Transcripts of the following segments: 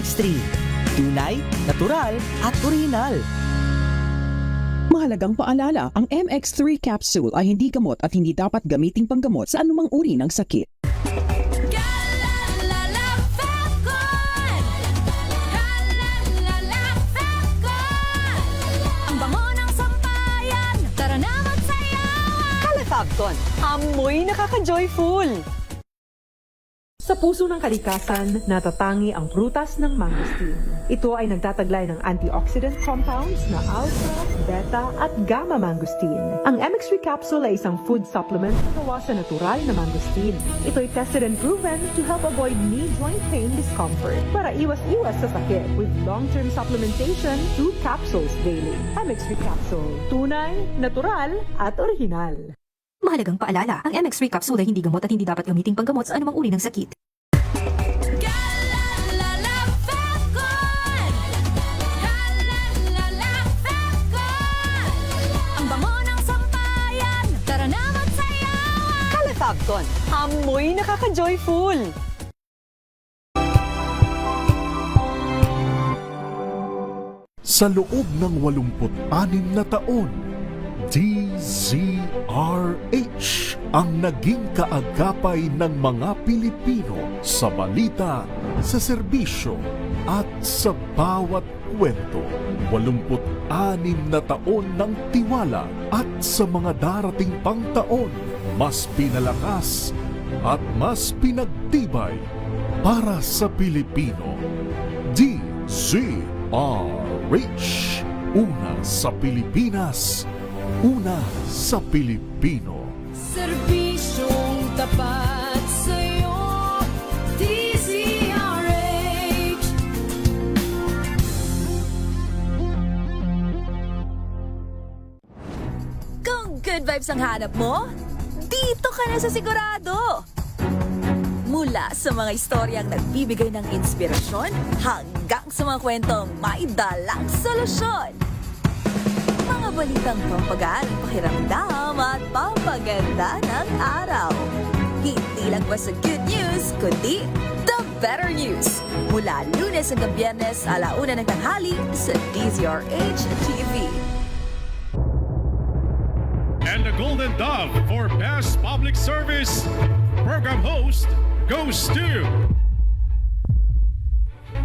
MX3. Tunay, natural, at orihinal. Mahalagang paalala, ang MX3 capsule ay hindi gamot at hindi dapat gamiting panggamot sa anumang uri ng sakit. Ang bango ng sampayan, tara na magsayawan! Calefabcon, amoy nakaka-joyful! Sa puso ng kalikasan, natatangi ang prutas ng mangosteen. Ito ay nagtataglay ng antioxidant compounds na alpha, beta at gamma mangosteen. Ang MX3 capsule ay isang food supplement na gawa sa natural na mangosteen. Ito ay tested and proven to help avoid knee joint pain discomfort para iwas-iwas sa sakit with long-term supplementation 2 capsules daily. MX3 capsule, tunay, natural at orihinal. Mahalagang paalala, ang MX3 capsule ay hindi gamot at hindi dapat gamiting panggamot sa anumang uri ng sakit. Ang bango ng sampayan, tara na magsayawan! Calefabcon, amoy nakaka-joyful! Sa loob ng 86 na taon, DZRH ang naging kaagapay ng mga Pilipino sa balita, sa serbisyo at sa bawat kwento. 86 na taon ng tiwala at sa mga darating pang taon, mas pinalakas at mas pinagtibay para sa Pilipino. DZRH, una sa Pilipinas, una sa Pilipino. Serbisyong tapat sa'yo, DZRH. Kung good vibes ang hanap mo, dito ka na sa sigurado. Mula sa mga istoryang nagbibigay ng inspirasyon hanggang sa mga kwentong may dalang solusyon. Mga balitang pampagaan ang pakiramdam at pampaganda ng araw. Hindi lang basta good news, kundi the better news. Mula Lunes hanggang Biyernes, 1:00 ng tanghali sa DZRH TV. And the Golden Dove for Best Public Service Program Host goes to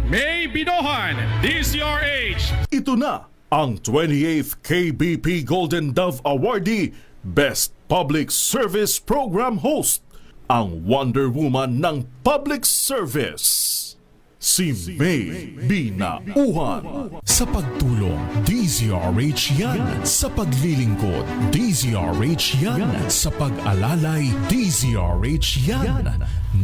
May Binohan, DZRH. Ito na ang 28th KBP Golden Dove Awardee Best Public Service Program Host, ang Wonder Woman ng Public Service, si May Binauhan. Sa pagtulong, DZRH yan. Sa paglilingkod, DZRH yan. Sa pag-alalay, DZRH yan.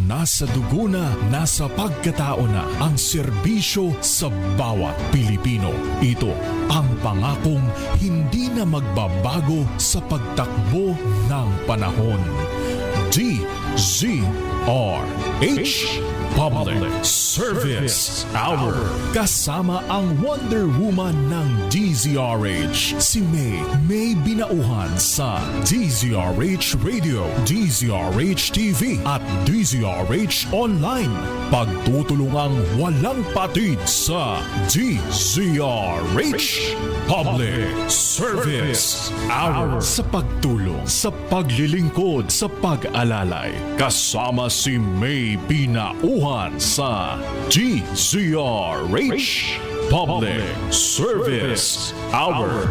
Nasa dugo na, nasa pagkatao na ang serbisyo sa bawat Pilipino. Ito ang pangakong hindi na magbabago sa pagtakbo ng panahon. DZRH, Public Service Hour. Kasama ang Wonder Woman ng DZRH, si May Binauhan sa DZRH Radio, DZRH TV at DZRH Online. Pagtutulungang walang patid sa DZRH Public Service Hour. Sa pagtulong, sa paglilingkod, sa pag-alalay, kasama si May Binauhan sa DZRH Public Service Hour.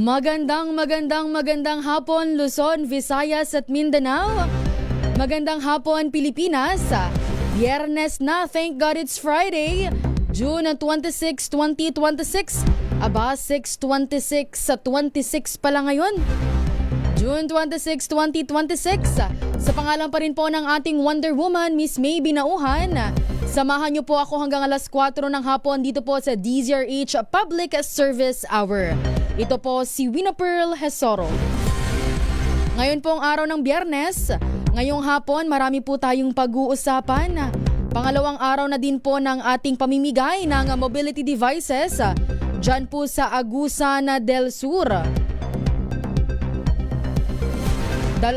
Magandang hapon Luzon, Visayas at Mindanao. Magandang hapon Pilipinas. Biyernes na, thank God it's Friday. June 26, 2026. Aba, 6:26 sa 26 pala ngayon. June 26, 2026. Sa pangalan pa rin po ng ating Wonder Woman, Miss May Binauhan. Samahan niyo po ako hanggang alas 4 ng hapon dito po sa DZRH Public Service Hour. Ito po si Winapearl Hesoro. Ngayon po ang araw ng Biyernes. Ngayong hapon marami po tayong pag-uusapan. Pangalawang araw na din po ng ating pamimigay ng mobility devices dyan po sa Agusan del Sur.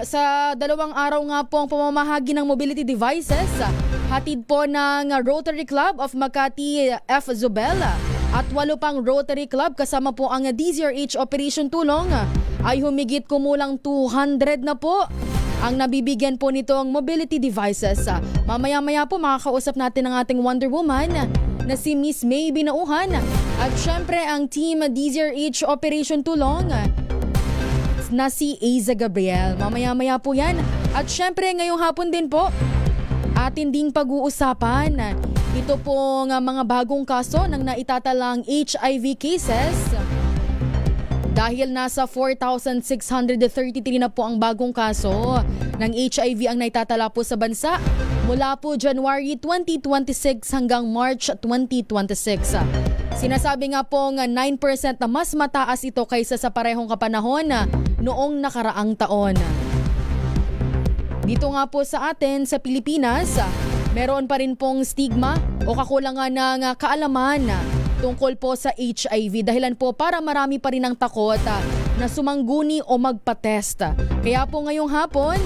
Sa dalawang araw nga po ang pamamahagi ng mobility devices, hatid po ng Rotary Club of Makati F. Zobel at 8 pang Rotary Club kasama po ang DZRH Operation Tulong ay humigit kumulang 200 na po ang nabibigyan po nitong mobility devices. Mamaya-maya po makakausap natin ang ating Wonder Woman na si Miss May Binauhan at syempre ang team DZRH Operation Tulong na si Aiza Gabriel. Mamaya-maya po yan. At syempre ngayong hapon din po, atin ding pag-uusapan ito pong mga bagong kaso ng naitatalang HIV cases. Dahil nasa 4,633 na po ang bagong kaso ng HIV ang naitatala po sa bansa mula po January 2026 hanggang March 2026. Sinasabi nga po nga 9% na mas mataas ito kaysa sa parehong kapanahon noong nakaraang taon. Dito nga po sa atin sa Pilipinas, meron pa rin pong stigma o kakulangan ng kaalaman tungkol po sa HIV. Dahilan po para marami pa rin ang takot na sumangguni o magpa-test. Kaya po ngayong hapon,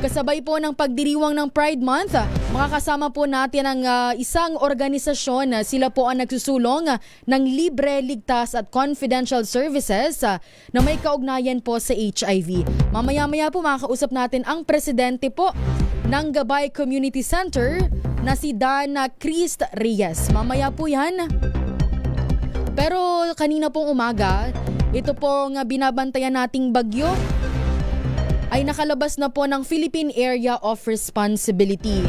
kasabay po ng pagdiriwang ng Pride Month, makakasama po natin ang isang organisasyon. Sila po ang nagsusulong ng libre, ligtas at confidential services na may kaugnayan po sa HIV. Mamaya-maya po makakausap natin ang presidente po ng Gabay Community Center na si Dana Crist Reyes. Mamaya po yan. Pero kanina pong umaga, ito pong binabantayan nating bagyo ay nakalabas na po ng Philippine Area of Responsibility.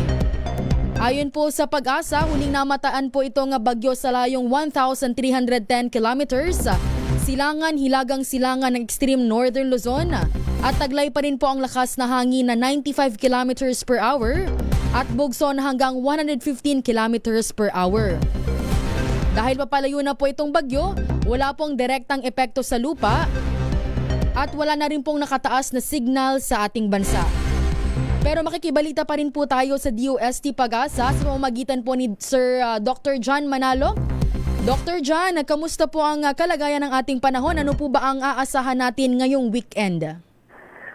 Ayon po sa Pag-asa, huling namataan po itong bagyo sa layong 1,310 kilometers, silangan-hilagang silangan ng extreme northern Luzon at taglay pa rin po ang lakas na hangin na 95 kilometers per hour at bugson hanggang 115 kilometers per hour. Dahil papalayo na po itong bagyo, wala pong direktang epekto sa lupa at wala na rin pong nakataas na signal sa ating bansa. Pero makikibalita pa rin po tayo sa DOST Pag-asa sa pamamagitan po ni Sir Dr. John Manalo. Dr. John, kamusta po ang kalagayan ng ating panahon? Ano po ba ang aasahan natin ngayong weekend?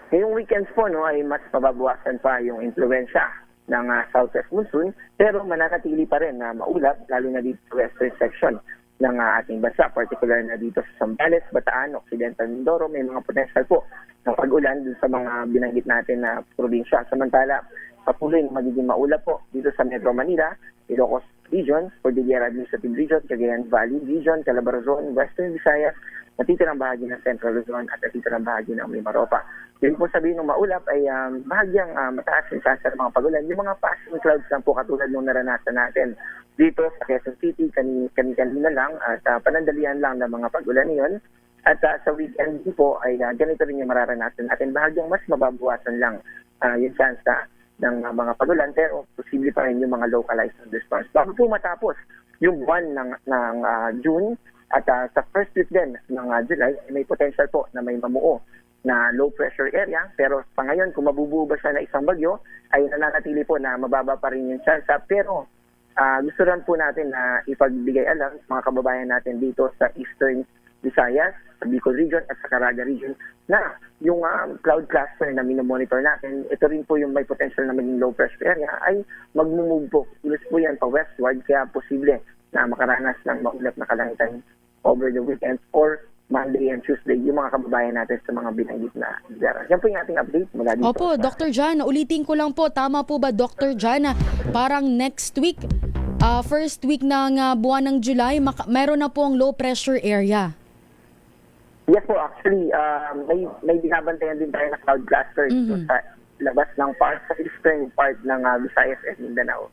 Ngayong weekends po ay mas pababawasan pa yung influensya ng southwest monsoon, pero mananatili pa rin na maulap, lalo na dito sa western section ng ating bansa, particular na dito sa Zambales, Bataan, Occidental Mindoro. May mga potential po ng pag-ulan dun sa mga binanggit natin na probinsya. Samantala, patuloy na magiging maulap po dito sa Metro Manila, Ilocos Region, Cordillera Administrative Region, Cagayan Valley Region, Calabarzon, Western Visayas, natitirang bahagi ng Central Luzon at natitirang bahagi ng Mimaropa. Yung po sabihin ng maulap ay bahagyang mataas yung chance ng mga pagulan. Yung mga passing clouds lang po katulad nung naranasan natin dito sa Quezon City, kanina lang at panandalian lang ng mga pagulan niyon. At sa weekend po ay ganito rin yung mararanasan natin. Bahagyang mas mababawasan lang yung chance ng mga pagulan, pero posible pa rin yung mga localized thunderstorms. Bago po matapos yung buwan ng June at sa first week din ng July, may potential po na may mamuo na low pressure area, pero pa ngayon kung mabubuo ba siya na isang bagyo ay nananatili po na mababa pa rin yung chance. Pero gusto rin po natin na ipagbigay alam sa mga kababayan natin dito sa Eastern Visayas, sa Bicol Region at sa Caraga Region na yung cloud cluster na minomonitor natin, ito rin po yung may potential na maging low pressure area ay magmumove po. Ilos po yan pa westward, kaya posible na makaranas ng maulap na kalangitan over the weekend or Monday and Tuesday, yung mga kababayan natin sa mga binanggit na lugar. Yan po yung ating update mula dito. Opo, Dr. Jan, ulitin ko lang po, tama po ba Dr. Jan, parang next week, first week ng buwan ng July, meron na po ang low pressure area? Yes po, actually, may binabantayan din tayo na cloud cluster dito sa labas ng part, sa eastern part ng Visayas at Mindanao.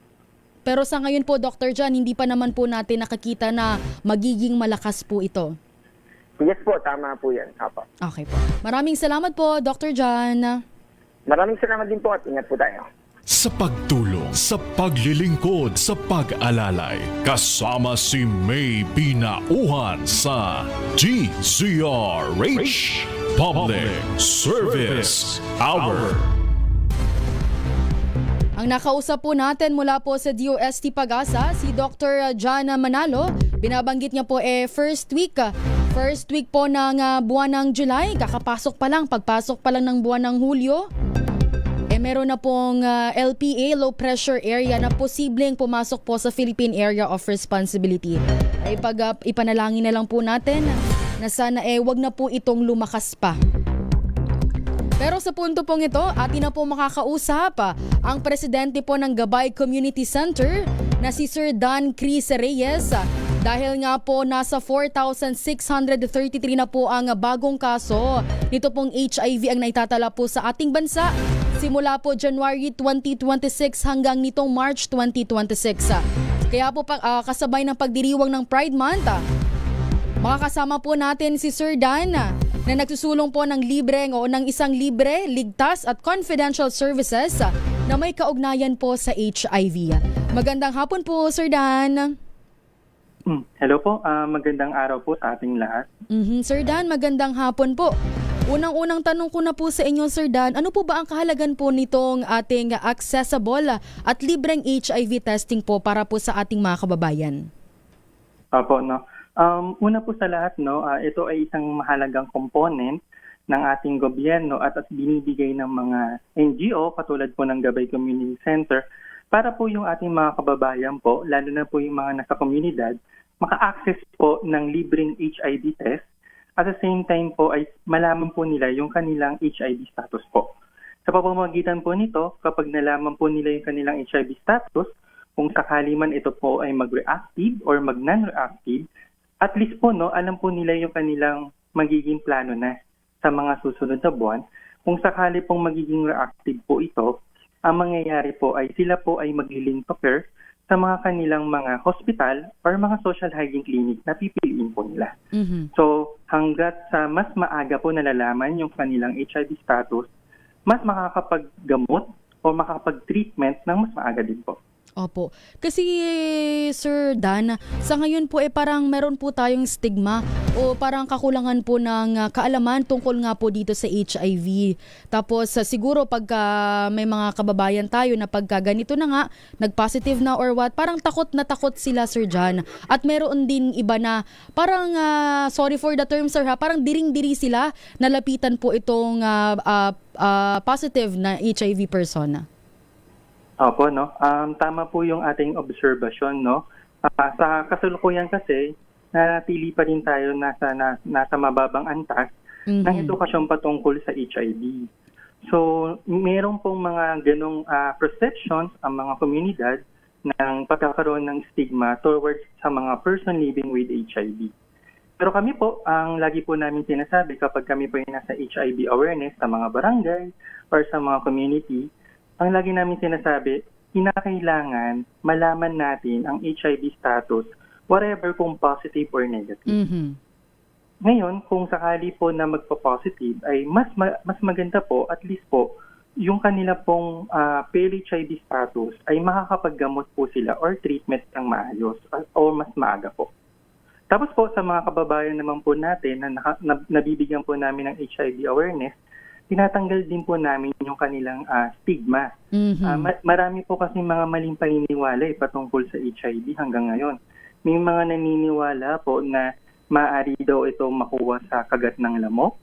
Pero sa ngayon po, Dr. Jan, hindi pa naman po natin nakakita na magiging malakas po ito. Yes po, tama po yan. Apo. Okay po. Maraming salamat po, Dr. Jan. Maraming salamat din po at ingat po tayo. Sa pagtulong, sa paglilingkod, sa pag-alalay, kasama si May Binauhan sa DZRH Public Service Hour. Ang nakausap po natin mula po sa DOST Pag-asa, si Dr. Jana Manalo. Binabanggit niya po first week po ng buwan ng July. Kakapasok pa lang, pagpasok pa lang ng buwan ng Hulyo. Meron na pong LPA, low pressure area, na posibleng pumasok po sa Philippine Area of Responsibility. Ay ipanalangin na lang po natin na sana wag na po itong lumakas pa. Pero sa punto pong ito, atin na po makakausap ang presidente po ng Gabay Community Center na si Sir Dan Cris Reyes. Dahil nga po nasa 4,633 na po ang bagong kaso nito pong HIV ang naitatala po sa ating bansa simula po January 2026 hanggang nitong March 2026. Kaya po kasabay ng pagdiriwang ng Pride Month, makakasama po natin si Sir Dan na nagsusulong po ng isang libre, ligtas at confidential services na may kaugnayan po sa HIV. Magandang hapon po, Sir Dan. Hello po, magandang araw po sa ating lahat. Sir Dan, magandang hapon po. Unang-unang tanong ko na po sa inyo, Sir Dan, ano po ba ang kahalagan po nitong ating accessible at libreng HIV testing po para po sa ating mga kababayan? Opo, no. Una po sa lahat, ito ay isang mahalagang component ng ating gobyerno at binibigay ng mga NGO katulad po ng Gabay Community Center para po yung ating mga kababayan po, lalo na po yung mga nasa komunidad, maka-access po ng libreng HIV test. At the same time po ay malaman po nila yung kanilang HIV status po. Sa pamamagitan po nito, kapag nalaman po nila yung kanilang HIV status, kung sakali man ito po ay mag-reactive or mag-non-reactive, at least po alam po nila yung kanilang magiging plano na sa mga susunod na buwan. Kung sakali pong magiging reactive po ito, ang mangyayari po ay sila po ay mag-link to care sa mga kanilang mga hospital or mga social hygiene clinic na pipiliin po nila. So hanggat sa mas maaga po nalalaman yung kanilang HIV status, mas makakapaggamot o makakapag-treatment ng mas maaga din po. Opo. Kasi Sir Dan, sa ngayon po parang meron po tayong stigma o parang kakulangan po ng kaalaman tungkol nga po dito sa HIV. Tapos siguro pagka may mga kababayan tayo na pagka ganito na nga, nag-positive na or what, parang takot na takot sila, Sir John. At meron din iba na parang, sorry for the term sir parang diring-diri sila nalapitan po itong positive na HIV person. Opo, tama po yung ating obserbasyon, sa kasalukuyan kasi, nanatili pa rin tayo nasa mababang antas ng edukasyon patungkol sa HIV. So, mayroon pong mga ganong perceptions ang mga komunidad ng pagkakaroon ng stigma towards sa mga person living with HIV. Pero kami po, ang lagi po namin sinasabi kapag kami po ay nasa HIV awareness sa mga barangay or sa mga community, ang lagi namin sinasabi, kinakailangan malaman natin ang HIV status, whatever kung positive or negative. Ngayon, kung sakali po na magpa-positive, ay mas maganda po, at least po, yung kanila pong pale-HIV status ay makakapaggamot po sila or treatment ng maayos o mas maaga po. Tapos po, sa mga kababayan naman po natin na nabibigyan po namin ng HIV awareness, tinatanggal din po namin yung kanilang stigma. Marami po kasi mga maling paniniwala patungkol sa HIV hanggang ngayon. May mga naniniwala po na maaari daw ito makuha sa kagat ng lamok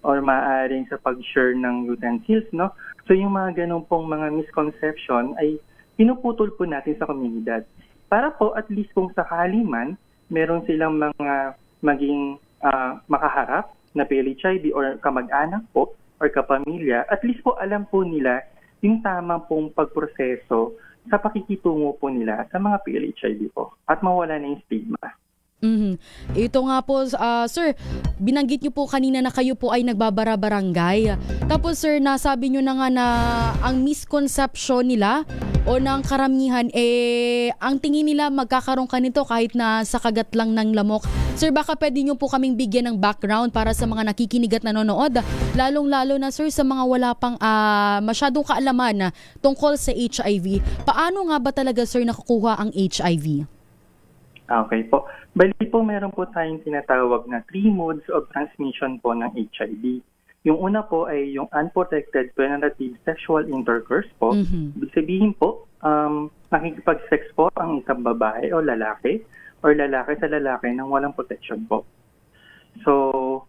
or maaaring sa pag-share ng utensils, So yung mga ganun pong mga misconception ay pinuputol po natin sa komunidad. Para po at least kung sakali man, meron silang mga maging makaharap na PLHIV or kamag-anak po, or kapamilya, at least po alam po nila yung tamang pong pagproseso sa pakikitungo po nila sa mga PLHIV po at mawala na yung stigma. Ito nga po, sir, binanggit niyo po kanina na kayo po ay nagbabara-barangay. Tapos sir, nasabi niyo na nga na ang misconception nila o ng karamihan, ang tingin nila magkakaroon ka nito kahit na sa kagat lang ng lamok. Sir, baka pwede niyo po kaming bigyan ng background para sa mga nakikinig at nanonood, lalong-lalo na sir sa mga wala pang masyadong kaalaman tungkol sa HIV. Paano nga ba talaga sir nakukuha ang HIV? Okay po. Bali po, meron po tayong tinatawag na 3 modes of transmission po ng HIV. Yung una po ay yung unprotected penetrative sexual intercourse po. Mhm. Ibig sabihin po, nakikipag-sex po ang isang babae o lalaki sa lalaki nang walang protection po. So,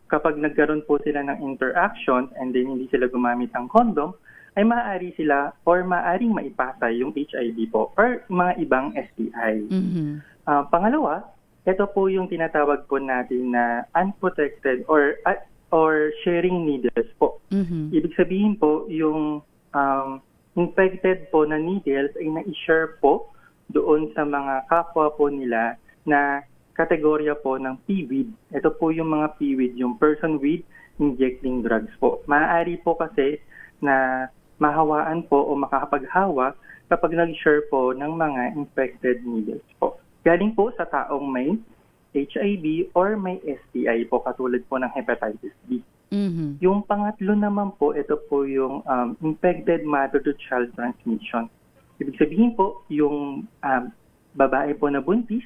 kapag nagkaroon po sila ng interaction and then hindi sila gumamit ng condom, ay maaari sila or maaring maipasa yung HIV po or mga ibang STI. Mhm. Pangalawa, ito po yung tinatawag po natin na unprotected or sharing needles po. Mhm. Ibig sabihin po, yung infected po na needles ay na-share po doon sa mga kapwa po nila na kategorya po ng PWID. Ito po yung mga PWID, yung person with injecting drugs po. Maaari po kasi na mahawaan po o makakapaghawa kapag nag-share po ng mga infected needles po. Galing po sa taong may HIV or may STI po katulad po ng hepatitis B. Mhm. Yung pangatlo naman po, ito po yung infected mother-to-child transmission. Ibig sabihin po, yung babae po na buntis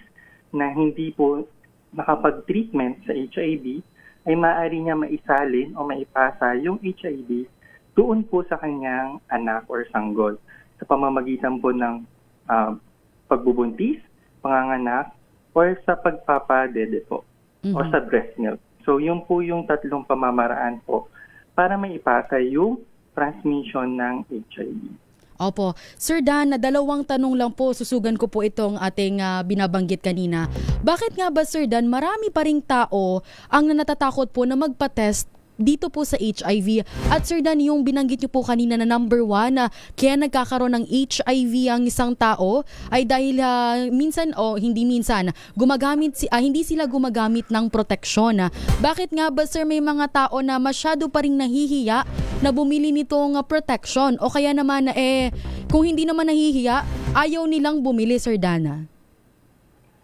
na hindi po nakapag-treatment sa HIV, ay maaari niya maisalin o maipasa yung HIV doon po sa kanyang anak or sanggol sa pamamagitan po ng pagbubuntis, panganganak, or sa pagpapadede po or sa breast milk. So, yun po yung tatlong pamamaraan po para maipasa yung transmission ng HIV. Opo. Sir Dan, dalawang tanong lang po, susugan ko po itong ating binabanggit kanina. Bakit nga ba, Sir Dan, marami pa ring tao ang natatakot po na magpa-test dito po sa HIV? At Sir Dan, yung binanggit niyo po kanina na number 1, kaya nagkakaroon ng HIV ang isang tao ay dahil minsan o hindi minsan, hindi sila gumagamit ng proteksyon. Bakit nga ba, Sir, may mga tao na masyado pa ring nahihiya na bumili nitong protection? O kaya naman, kung hindi naman nahihiya, ayaw nilang bumili, Sir Dana?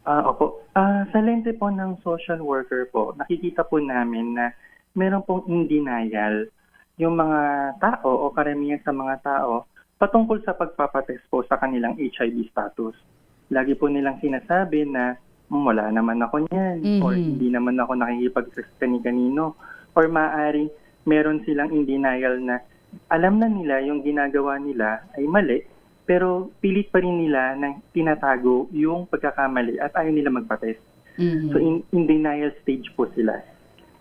Opo. Sa lente po ng social worker po, nakikita po namin na meron pong in denial yung mga tao o karamihan sa mga tao patungkol sa pagpapatest po sa kanilang HIV status. Lagi po nilang sinasabi na wala naman ako niyan or hindi naman ako nakikipag-sex kani-kanino or maaari meron silang in denial na alam na nila yung ginagawa nila ay mali pero pilit pa rin nila na tinatago yung pagkakamali at ayaw nila magpatest. So in denial stage po sila.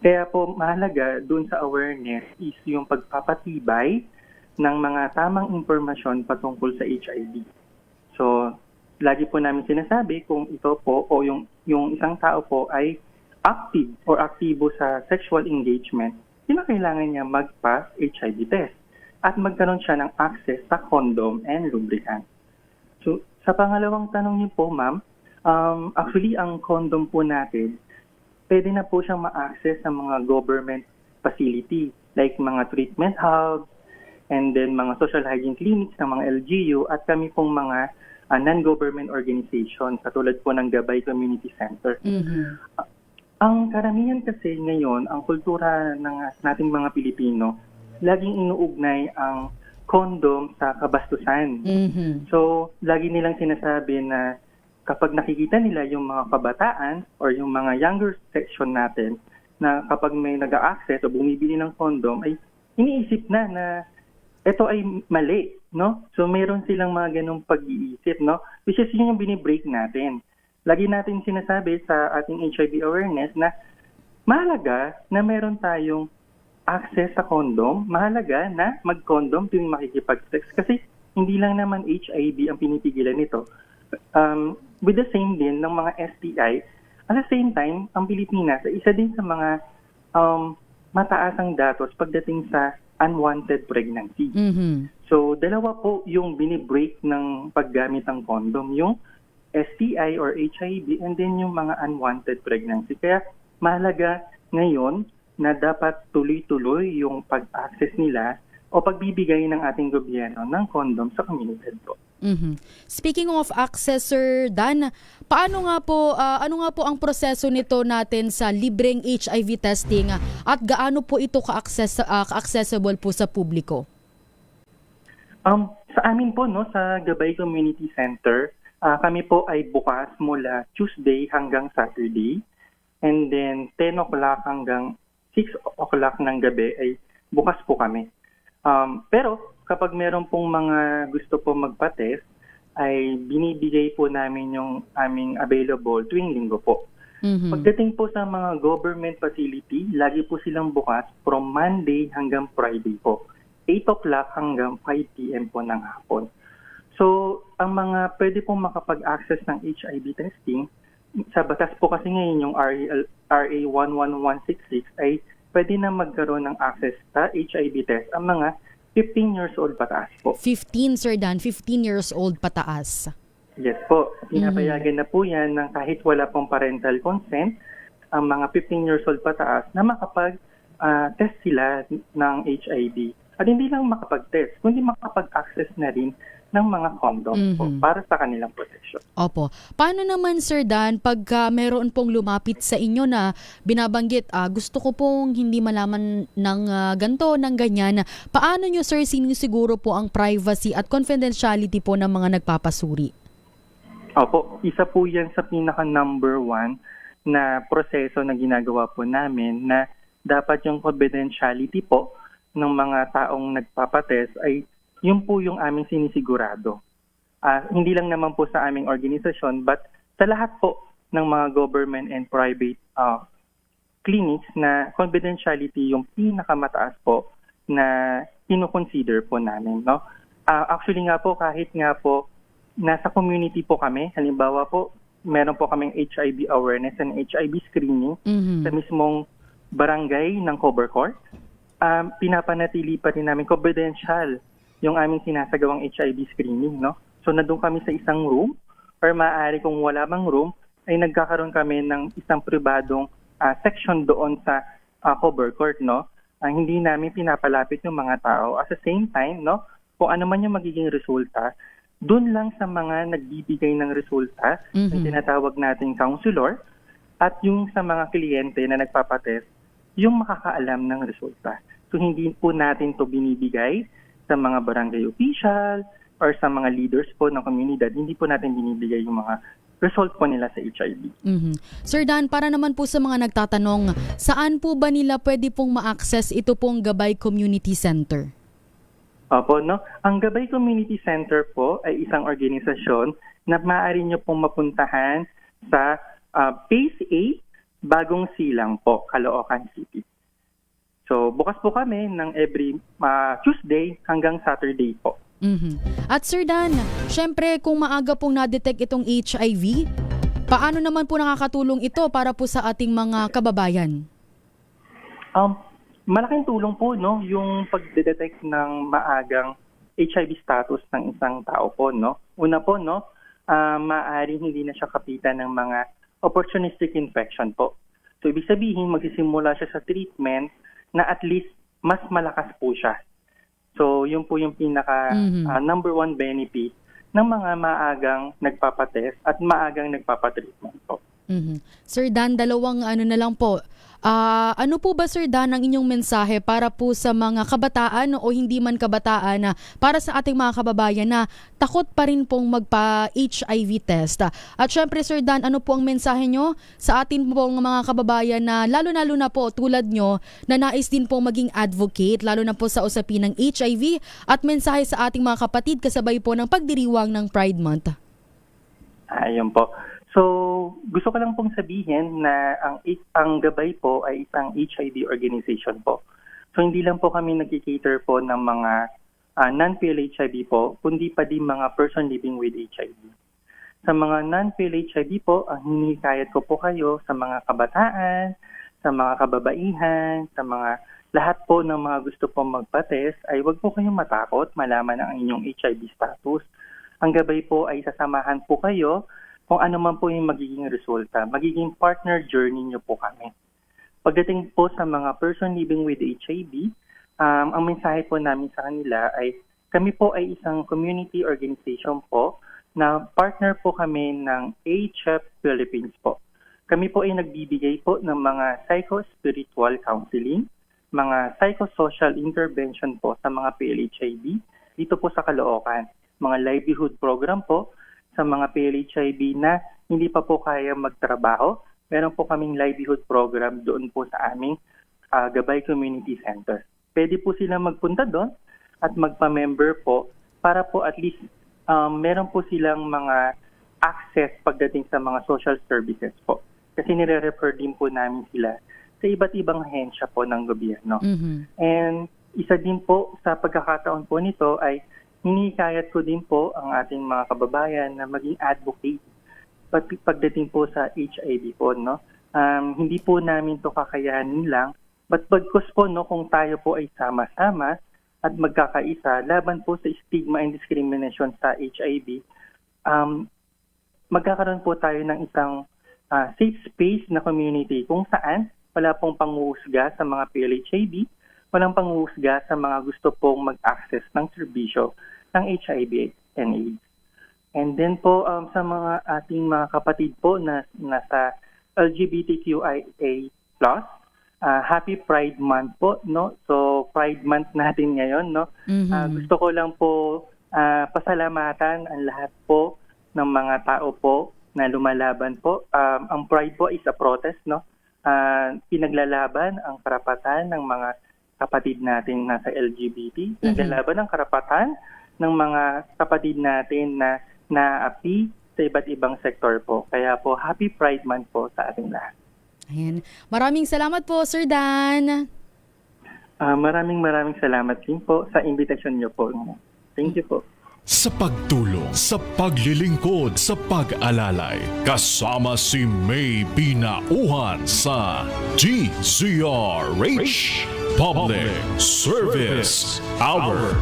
Kaya po mahalaga dun sa awareness is yung pagpapatibay ng mga tamang impormasyon patungkol sa HIV. So, lagi po namin sinasabi kung ito po o yung isang tao po ay active or aktibo sa sexual engagement, kailangan niya magpa HIV test at magkaroon siya ng access sa condom and lubricant. So, sa pangalawang tanong niyo po, ma'am, actually ang condom po natin pwede na po siyang ma-access sa mga government facility like mga treatment hubs and then mga social hygiene clinics ng mga LGU at kami pong mga non-government organization katulad po ng Gabay Community Center. Ang karamihan kasi ngayon, ang kultura ng nating mga Pilipino, laging inuugnay ang condom sa kabastusan. So, lagi nilang sinasabi na kapag nakikita nila yung mga kabataan or yung mga younger section natin na kapag may nag-a-access o bumibili ng condom ay iniisip na ito ay mali, no? So mayroon silang mga ganung pag-iisip, no? Which is yun yung binibreak natin. Lagi natin sinasabi sa ating HIV awareness na mahalaga na meron tayong access sa condom, mahalaga na mag-condom tuwing makikipag-sex kasi hindi lang naman HIV ang pinipigilan nito. With the same din ng mga STI, at the same time, ang Pilipinas ay isa din sa mga mataasang datos pagdating sa unwanted pregnancy. So, dalawa po yung binibreak ng paggamit ng condom, yung STI or HIV and then yung mga unwanted pregnancy. Kaya mahalaga ngayon na dapat tuloy-tuloy yung pag-access nila o pagbibigay ng ating gobyerno ng condom sa community po. Speaking of access, Sir Dan, ano nga po ang proseso nito natin sa libreng HIV testing at gaano po ito ka-accessible po sa publiko? Sa amin po, no, sa Gabay Community Center, kami po ay bukas mula Tuesday hanggang Saturday and then 10 o'clock hanggang 6 o'clock ng gabi ay bukas po kami. Pero kapag meron pong mga gusto po magpa-test, ay binibigay po namin yung aming available tuwing linggo po. Pagdating po sa mga government facility, lagi po silang bukas from Monday hanggang Friday po. 8 o'clock hanggang 5 p.m. po ng hapon. So, ang mga pwede pong makapag-access ng HIV testing, sa batas po kasi ngayon yung RA 11166 ay pwede na magkaroon ng access sa HIV test ang mga 15 years old pataas po. 15, Sir Dan, 15 years old pataas. Yes po. Pinapayagan na po yan ng kahit wala pong parental consent, ang mga 15 years old pataas na makapag-test sila ng HIV. At hindi lang makapag-test, kundi makapag-access na rin ng mga condom po para sa kanilang protection. Opo. Paano naman, Sir Dan, pagka meron pong lumapit sa inyo na binabanggit, gusto ko pong hindi malaman ng ganto, ng ganyan, paano nyo, Sir, sinisiguro po ang privacy at confidentiality po ng mga nagpapasuri? Opo, isa po yan sa pinaka number 1 na proseso na ginagawa po namin na dapat yung confidentiality po ng mga taong nagpapatest ay yun po yung aming sinisigurado. Hindi lang naman po sa aming organisasyon but sa lahat po ng mga government and private clinics na confidentiality yung pinakamataas po na kino-consider po namin. No? Actually nga po, kahit nga po nasa community po kami, halimbawa po, meron po kaming HIV awareness and HIV screening sa mismong barangay ng Covercourt. Pinapanatili pa rin namin confidential yung aming sinasagawang HIV screening. No? So, nandun kami sa isang room or maaari kung wala mang room, ay nagkakaroon kami ng isang pribadong section doon sa Covercourt. No? Hindi namin pinapalapit yung mga tao. At the same time, no, kung ano man yung magiging resulta, doon lang sa mga nagbibigay ng resulta, yung tinatawag nating counselor, at yung sa mga kliyente na nagpapatest, yung makakaalam ng resulta. So hindi po natin to binibigay sa mga barangay official or sa mga leaders po ng komunidad. Hindi po natin binibigay yung mga result po nila sa HIV. Sir Dan, para naman po sa mga nagtatanong, saan po ba nila pwede pong ma-access ito pong Gabay Community Center? Opo, no? Ang Gabay Community Center po ay isang organisasyon na maaari nyo pong mapuntahan sa Phase 8, Bagong Silang po, Caloocan City. So, bukas po kami ng every Tuesday hanggang Saturday po. At Sir Dan, syempre kung maaga pong na-detect itong HIV, paano naman po nakakatulong ito para po sa ating mga kababayan? Malaking tulong po, no, yung pagde-detect ng maagang HIV status ng isang tao po, no. Una po, no, maaaring hindi na siya kapitan ng mga opportunistic infection po. So, ibig sabihin, magsisimula siya sa treatment na at least mas malakas po siya. So, yun po yung pinaka number 1 benefit ng mga maagang nagpapatest at maagang nagpapatreatment po. Sir Dan, dalawang na lang po. Ano po ba, Sir Dan, ang inyong mensahe para po sa mga kabataan o hindi man kabataan na para sa ating mga kababayan na takot pa rin pong magpa-HIV test? At syempre, Sir Dan, ano po ang mensahe nyo sa ating pong mga kababayan na lalo-lalo na po tulad nyo na nais din pong maging advocate, lalo na po sa usapin ng HIV at mensahe sa ating mga kapatid kasabay po ng pagdiriwang ng Pride Month? Ayun po. So, gusto ko lang pong sabihin na ang Gabay po ay isang HIV organization po. So, hindi lang po kami nag-cater po ng mga non-PL-HIV po, kundi pa din mga person living with HIV. Sa mga non-PL-HIV po, ang hinikayat ko po kayo sa mga kabataan, sa mga kababaihan, sa mga lahat po ng mga gusto pong magpa-test, ay huwag po kayong matakot malaman ang inyong HIV status. Ang Gabay po ay sasamahan po kayo kung ano man po yung magiging resulta, magiging partner journey nyo po kami. Pagdating po sa mga person living with HIV, ang mensahe po namin sa kanila ay kami po ay isang community organization po na partner po kami ng AHF Philippines po. Kami po ay nagbibigay po ng mga psycho-spiritual counseling, mga psychosocial intervention po sa mga PL-HIV dito po sa Caloocan, mga livelihood program po sa mga PL-HIV na hindi pa po kaya magtrabaho. Meron po kaming livelihood program doon po sa aming Gabay Community Center. pwede po sila magpunta doon at magpa-member po para po at least meron po silang mga access pagdating sa mga social services po. Kasi nire-refer din po namin sila sa iba't ibang ahensya po ng gobyerno. And isa din po sa pagkakataon po nito ay hinikayat ko din po ang ating mga kababayan na maging advocate pagdating po sa HIV po, no? Hindi po namin to kakayanin lang, but bagkus po, no, kung tayo po ay sama-sama at magkakaisa laban po sa stigma and discrimination sa HIV, magkakaroon po tayo ng isang safe space na community kung saan wala pong panguhusga sa mga PLHIV, walang panguhusga sa mga gusto pong mag-access ng serbisyo ng HIV and AIDS. And then po sa mga ating mga kapatid po na nasa LGBTQIA+, Happy Pride Month po, no? So Pride Month natin ngayon, no? Gusto ko lang po pasalamatan ang lahat po ng mga tao po na lumalaban po. Ang Pride po is a protest, no? Pinaglalaban ang karapatan ng mga kapatid natin nasa LGBT, naglalaban ang karapatan ng mga kapatid natin na naapi sa iba't ibang sektor po. Kaya po, Happy Pride Month po sa ating lahat. Ayan. Maraming salamat po, Sir Dan. Maraming salamat din po sa invitation niyo po. Thank you po. Sa pagtulong, sa paglilingkod, sa pag-alalay, kasama si May Pinauhan sa DZRH Public Service Hour.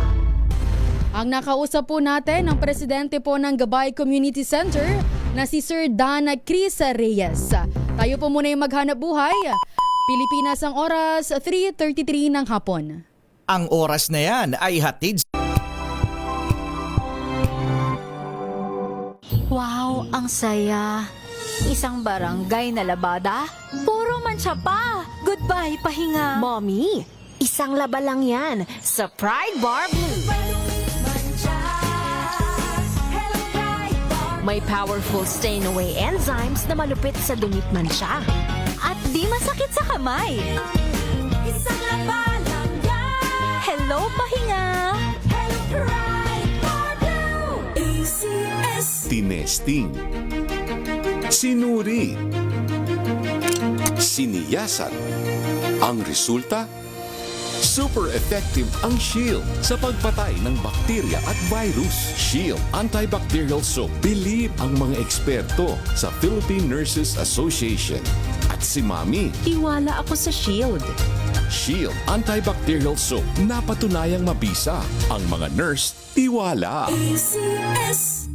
Ang nakausap po natin ang presidente po ng Gabay Community Center na si Sir Dan Cris Reyes. Tayo po muna yung maghanap buhay. Pilipinas ang oras, 3:33 ng hapon. Ang oras na yan ay hatid. Wow, ang saya. Isang barangay na labada, puro mancha pa. Goodbye, pahinga. Mommy, isang laba lang yan sa Pride Bar Blue. May powerful stain-away enzymes na malupit sa dumit mansya. At di masakit sa kamay. Isang laba lang yan. Hello, pahinga. Hello, Pride Bar Blue. ACS. Tinesting, sinuri, siniyasan. Ang resulta, super effective ang Shield sa pagpatay ng bakterya at virus. Shield Antibacterial Soap. Believe ang mga eksperto sa Philippine Nurses Association. At si Mami. Tiwala ako sa Shield. Shield Antibacterial Soap. Napatunayang mabisa. Ang mga nurse, tiwala. ACS.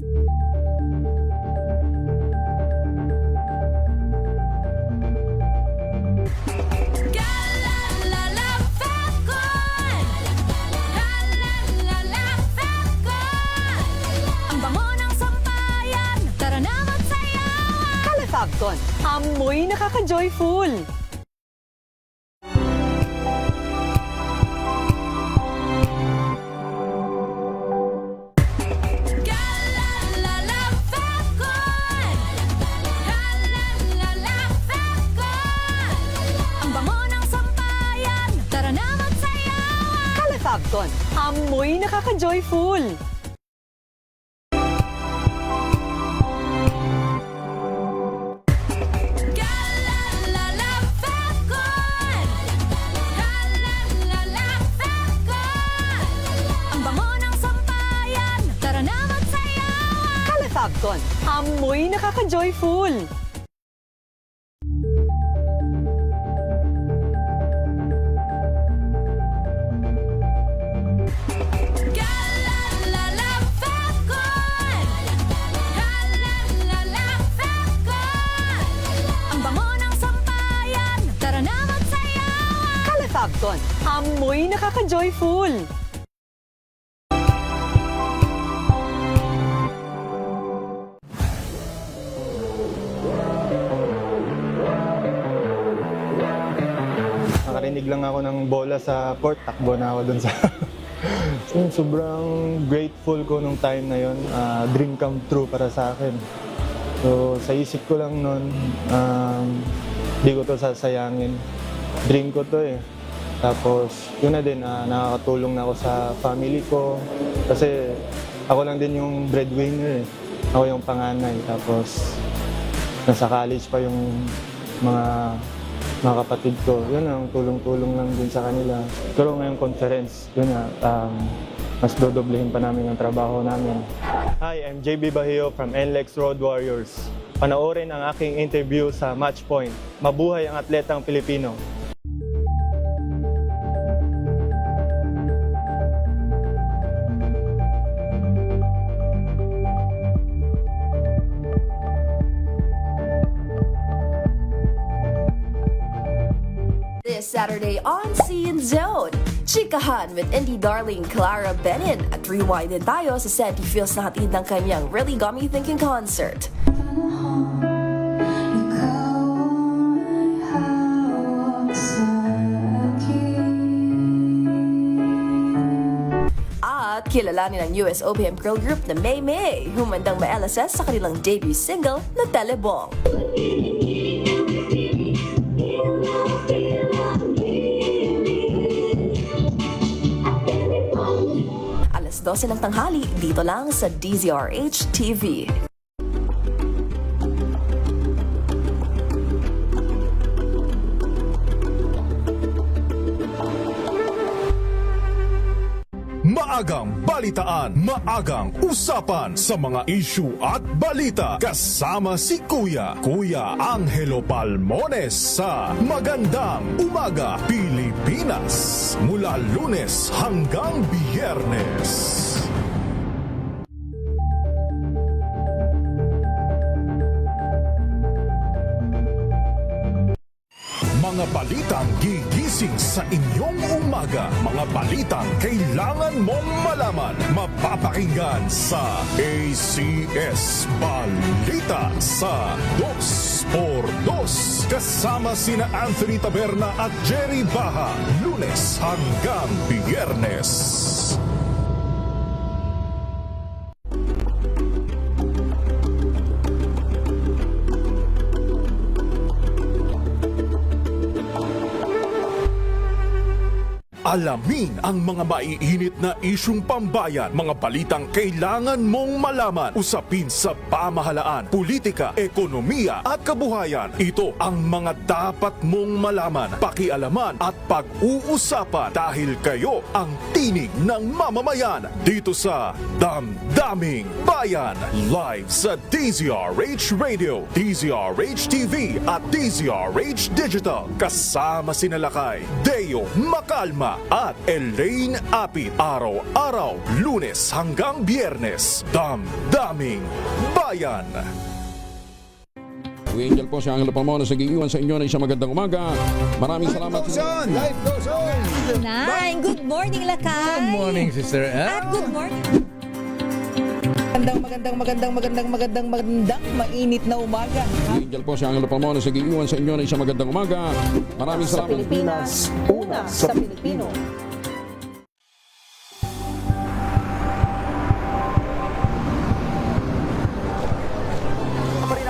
Fabcon, amoy nakaka-joyful. Ang bango ng sampayan, tara na magsayawan. Fabcon, amoy nakaka-joyful. Fabcon, amoy nakaka-joyful. Ang bango ng sampayan, tara na magsayawan. Fabcon, amoy nakaka-joyful. Nakarinig lang ako ng bola sa court, takbo na ako dun sa... So, sobrang grateful ko nung time na yon, dream come true para sa akin. So sa isip ko lang nun, di ko to sasayangin. Dream ko to eh. Tapos, yun na din, nakakatulong na ako sa family ko. Kasi ako lang din yung breadwinner eh. Ako yung panganay. Tapos, nasa college pa yung mga kapatid ko. Yun ang tulong-tulong lang din sa kanila. Pero ngayong conference, yun na, mas dodoblehin pa namin ang trabaho namin. Hi, I'm JB Bahio from NLEX Road Warriors. Panoorin ang aking interview sa Matchpoint. Mabuhay ang atletang Pilipino. This Saturday on Scene Zone, chikahan with indie darling Clara Benin at rewind din tayo sa Senti Feels na hatid ng kanyang Really Got Me Thinking concert. At kilalanin ang US OPM girl group na May May, humandang ma-LSS sa kanilang debut single na Telebong. Alas 12 ng tanghali, dito lang sa DZRH TV. Maagang balitaan, maagang usapan sa mga issue at balita. Kasama si Kuya Angelo Palmones sa Magandang Umaga Pilipinas. Mula Lunes hanggang Biyernes. Mga balitang gigising sa inyong umaga. Mga balitang kailangan mong malaman. Mapapakinggan sa ACS Balita sa 2x2. Kasama sina Anthony Taberna at Jerry Baha. Lunes hanggang Biyernes. Alamin ang mga maiinit na isyung pambayan, mga balitang kailangan mong malaman, usapin sa pamahalaan, politika, ekonomiya at kabuhayan. Ito ang mga dapat mong malaman, pakialaman at pag-uusapan dahil kayo ang tinig ng mamamayan dito sa Damdaming Bayan. Live sa DZRH Radio, DZRH TV at DZRH Digital. Kasama sina Lakay, Deo Macalma at Elaine Apit. Araw-araw, Lunes hanggang Biyernes. Damdaming Bayan. Angel po si Angelo Palmones nag-iiwan sa inyo na isang magandang umaga. Maraming salamat. Life goes on! Good morning, Lakay! Good morning, Sister Ann. At good morning! Magandang mainit na umaga. Angel po si Angelo Palmones nag-iiwan sa inyo na isang magandang umaga. Maraming salamat. Sa Pilipinas, una sa Pilipino.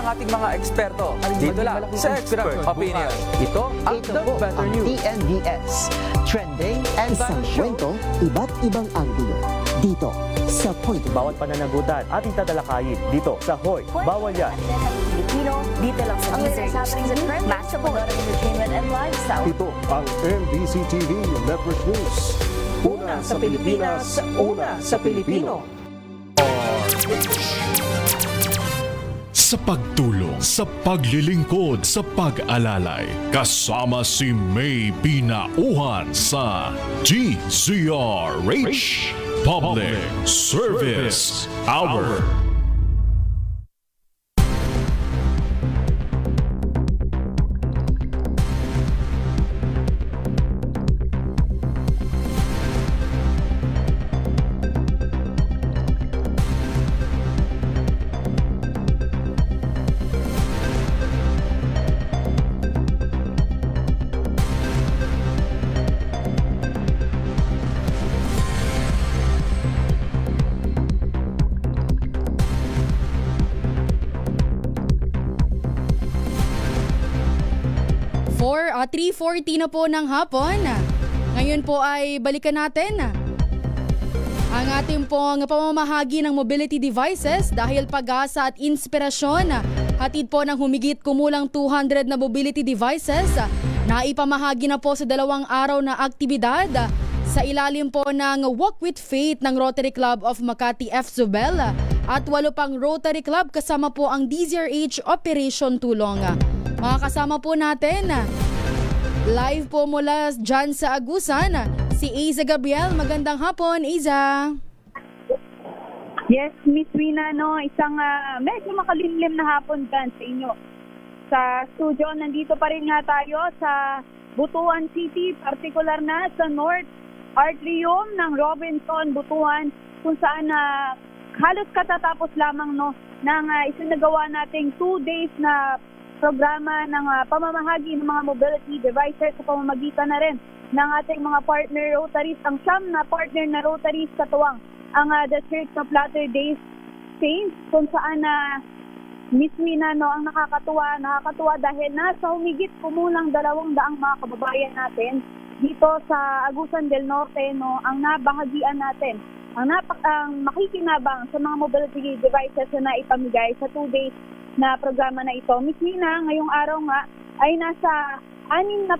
Ating mga eksperto dito lang sa Expert Opinion. Ito ang The Better News. TNVS. Trending and isang kwento, iba't ibang anggulo. Dito sa Point. Bawat pananagutan ating tatalakayin dito sa Hoy. Bawal yan. Pilipino, dito lang sa DZRH. Match up on entertainment and lifestyle. Ito ang NBC TV Network News. Una sa Pilipinas, una sa Pilipino. Sa pagtulong, sa paglilingkod, sa pag-alalay, kasama si May Pinauhan sa DZRH Public Service Hour. For 3:40 na po ng hapon. Ngayon po ay balikan natin ang ating pong pamamahagi ng mobility devices dahil pag-asa at inspirasyon. Hatid po ng humigit kumulang 200 na mobility devices na ipamahagi na po sa 2 araw na aktibidad sa ilalim po ng Walk with Faith ng Rotary Club of Makati F. Zubel at 8 pang Rotary Club kasama po ang DZRH Operation Tulong. Mga kasama po natin, live po mula dyan sa Agusan, si Iza Gabriel. Magandang hapon, Iza. Yes, Miss Wina, isang medyo makalimlim na hapon dyan sa inyo. Sa studio, nandito pa rin nga tayo sa Butuan City, partikular na sa North Atrium ng Robinson, Butuan, kung saan halos katatapos lamang ng isinagawa nating 2 days na programa ng pamamahagi ng mga mobility devices sa pamamagitan na rin ng ating mga partner Rotaries, ang siyam na partner na Rotaries katuwang ang The Church of Latter-day Saints, kung saan Miss Mina, ang nakakatuwa dahil nasa humigit kumulang 200 mga kababayan natin dito sa Agusan del Norte, ang nabahagian natin, ang makikinabang sa mga mobility devices na ipamigay sa 2 days na programa na ito. Miss Mina, ngayong araw nga ay nasa 68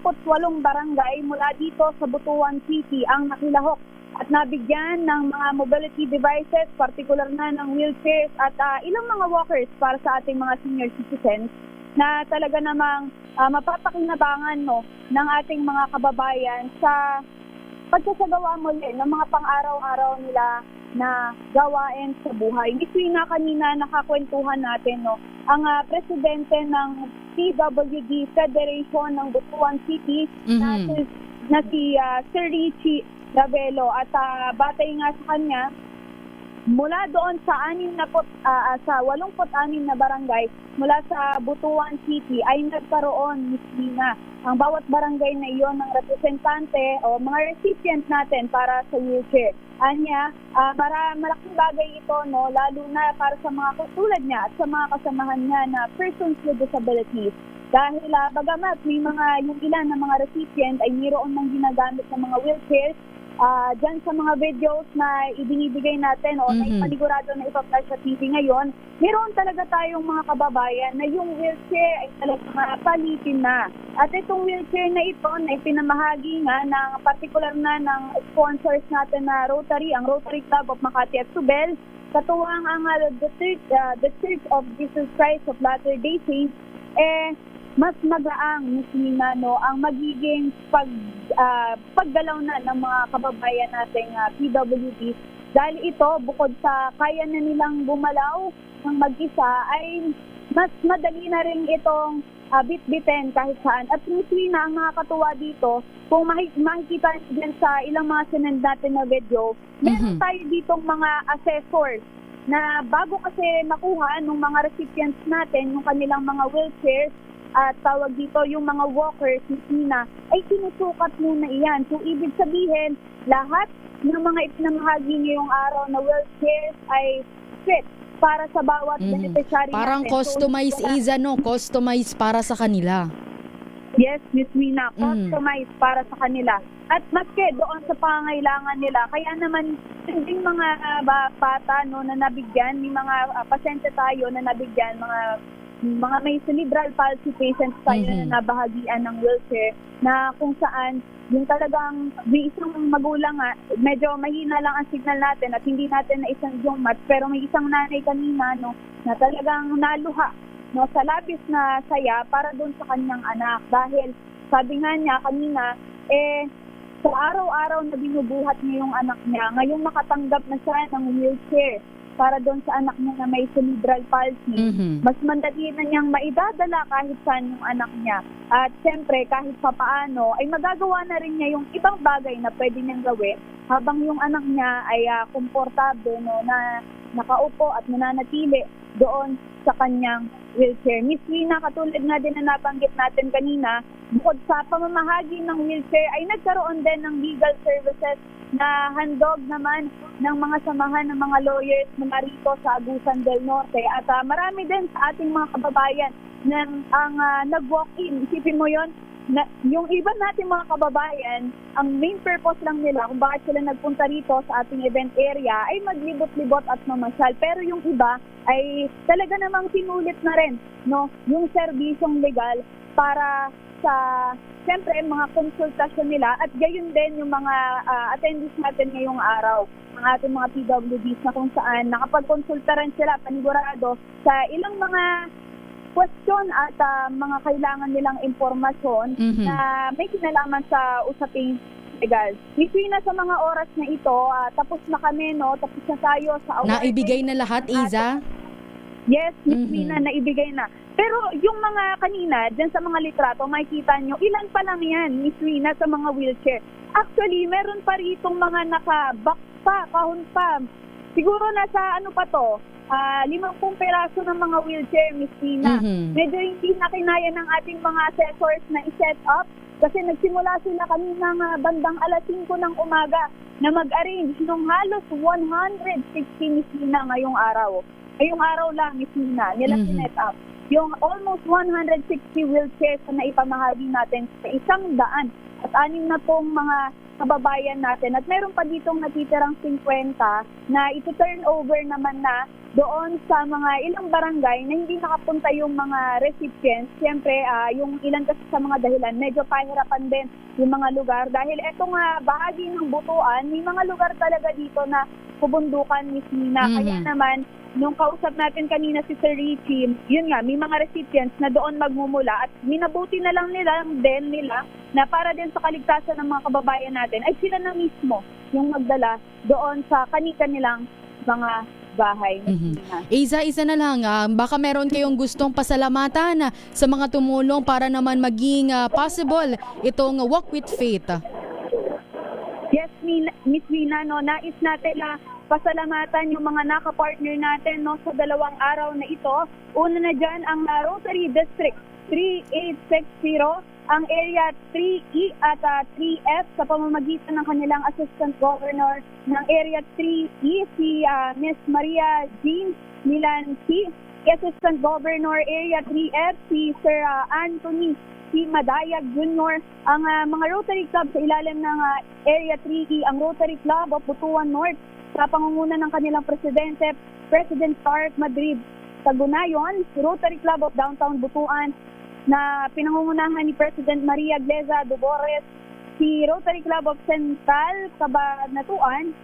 barangay mula dito sa Butuan City ang nakilahok at nabigyan ng mga mobility devices, partikular na ng wheelchairs at ilang mga walkers para sa ating mga senior citizens na talaga namang mapapakinabangan ng ating mga kababayan sa pagsasagawa muli ng mga pang-araw-araw nila na gawain sa buhay. Ito na kanina nakakwentuhan natin ang presidente ng PWD Federation ng Butuan City na si Sir Richie Ravelo, at batay nga sa kanya, mula doon sa 86 na barangay mula sa Butuan City ay nagkaroon, Miss Lina, ang bawat barangay na iyon ng representante o mga recipient natin para sa wheelchair. Anya, malaking bagay ito, lalo na para sa mga katulad niya at sa mga kasamahan niya na persons with disabilities. Dahil bagamat may yung ilan na mga recipient ay mayroon ng ginagamit ng mga wheelchairs, dyan sa mga videos na ibinibigay natin na ipanigurado na ipa-flash sa TV ngayon, meron talaga tayong mga kababayan na yung wheelchair ay talagang palitin na. At itong wheelchair na ito na ipinamahagi nga ng particular na ng sponsors natin na Rotary, ang Rotary Club of Makati at Zubel, katuwang ang The Church of Jesus Christ of Latter-day Saints, mas magaang ang magiging paggalaw na ng mga kababayan nating PWD. Dahil ito, bukod sa kaya na nilang bumalaw ng mag-isa, ay mas madali na rin itong bit-bitin kahit saan. At misli na ang nakakatuwa dito, kung makikita din sa ilang mga sinend natin na video, meron tayo ditong mga assessors na bago kasi makuha ng mga recipients natin yung kanilang mga wheelchairs, at tawag dito yung mga walkers, Nina, ay sinusukat muna iyan. So, ibig sabihin, lahat ng mga ipinamahagi ngayong araw na wheelchairs ay fit para sa bawat beneficiary Parang natin. customized, Iza, customized para sa kanila. Yes, Miss Mina, customized para sa kanila. At maski doon sa pangangailangan nila, kaya naman hindi mga bata na nabigyan, may mga pasyente tayo na nabigyan, mga may cerebral palsy patients tayo na nabahagian ng wheelchair, na kung saan yung talagang may isang magulang medyo mahina lang ang signal natin at hindi natin na isang yung match, pero may isang nanay kanina na talagang naluha sa labis na saya para doon sa kanyang anak, dahil sabi nga niya kanina sa araw-araw na binubuhat niya yung anak niya, ngayong makatanggap na siya ng wheelchair para doon sa anak niya na may cerebral palsy, mas mandali na niyang maidadala kahit saan yung anak niya. At siyempre, kahit pa paano, ay magagawa na rin niya yung ibang bagay na pwede niyang gawin habang yung anak niya ay komportable na nakaupo at nananatili doon sa kanyang wheelchair. Miss Lina, katulad nga din na nabanggit natin kanina, bukod sa pamamahagi ng wheelchair, ay nagkaroon din ng legal services na handog naman ng mga samahan ng mga lawyers na narito sa Agusan del Norte. At marami din sa ating mga kababayan na ang nag-walk-in. Isipin mo yon, yung iba natin mga kababayan, ang main purpose lang nila kung bakit sila nagpunta rito sa ating event area ay maglibot-libot at mamasyal. Pero yung iba ay talaga namang sinulit na rin, no, yung serbisyong legal para sa, siyempre, mga konsultasyon nila at gayon din yung mga attendees natin ngayong araw, ang ating mga PWDs na kung saan nakapagkonsulta rin sila panigurado sa ilang mga question at mga kailangan nilang impormasyon na may kinalaman sa usaping legal. Miswina, sa mga oras na ito, tapos na kami, no? Tapos na tayo sa awarding. Naibigay na lahat, Iza? Yes, Miswina, naibigay na. Pero yung mga kanina, dyan sa mga litrato, makikita nyo, ilan pa lang yan, Miswina, sa mga wheelchair. Actually, meron pa ritong mga naka-box pa, kahon pa. Siguro nasa ano pa to, 50 peraso ng mga wheelchair, Miss Tina. Medyo hindi na kinaya ng ating mga assessors na i-set up kasi nagsimula sila kaninang bandang alas 5 ng umaga na mag-arrange ng halos 160, Miss Tina, ngayong araw. Ngayong araw lang, Miss Tina, nila sinet up. Yung almost 160 wheelchairs na ipamahagi natin sa 100 at 6 na pong mga kababayan natin. At meron pa ditong natitirang 50 na ito-turn over naman na doon sa mga ilang barangay na hindi nakapunta yung mga recipients. Siyempre, yung ilan kasi sa mga dahilan, medyo pahirapan din yung mga lugar. Dahil etong bahagi ng Butuan, may mga lugar talaga dito na kubundukan, Miss Nina. Kaya naman, nung kausap natin kanina si Sir Richie, yun nga, may mga recipients na doon magmumula at minabuti na lang nila na para din sa kaligtasan ng mga kababayan natin ay sila na mismo yung magdala doon sa kanilang mga bahay. Isa na lang, baka meron kayong gustong pasalamatan sa mga tumulong para naman maging possible itong Walk with Faith. Yes, Miss Wina, no, nais natin pasalamatan yung mga nakapartner natin, no, sa 2 araw na ito. Una na dyan ang Rotary District 3860, ang Area 3E at 3F sa pamamagitan ng kanilang Assistant Governor ng Area 3E, si Ms. Maria Jean Milanci, Assistant Governor Area 3F, si Sir Anthony C. Madayag Jr., ang mga Rotary Club sa ilalim ng Area 3E, ang Rotary Club of Butuan North, sa pangunguna ng kanilang presidente, President Stark Madrid Tagunayon, Rotary Club of Downtown Butuan, na pinangungunahan ni President Maria Gleza Dubores, si Rotary Club of Central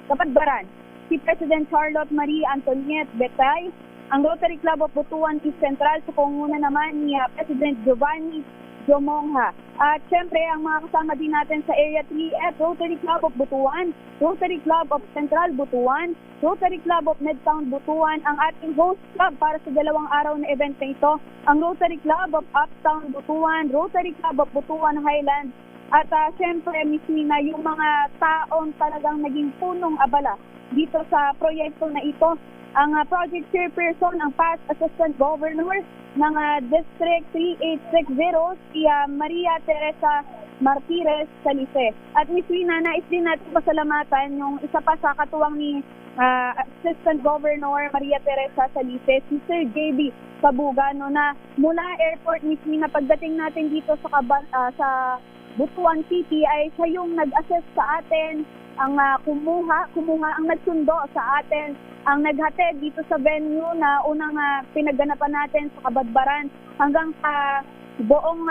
Kapatbaran, si President Charlotte Marie Antoniette Betay, ang Rotary Club of Butuan East Central sa pangunguna naman ni President Giovanni Jomongha. At syempre, ang mga kasama din natin sa Area 3F, Rotary Club of Butuan, Rotary Club of Central Butuan, Rotary Club of Midtown Butuan, ang ating host club para sa 2 araw na event na ito, ang Rotary Club of Uptown Butuan, Rotary Club of Butuan Highlands, at syempre, Miss Nina, yung mga taong talagang naging punong abala dito sa proyekto na ito, ang project chairperson, ang past assistant governor ng District 3860, si Maria Teresa Martires Salice. At Miss Wina, nais din natin pasalamatan yung isa pa sa katuwang ni Assistant Governor Maria Teresa Salice, si Sir JB Kabugano, na mula airport, Miss Wina, pagdating natin dito sa Butuan City ay siya yung nag-assess sa atin, ang kumuha ang nagsundo sa atin, ang naghatid dito sa venue na unang pinagganapan natin sa Kabadbaran hanggang sa buong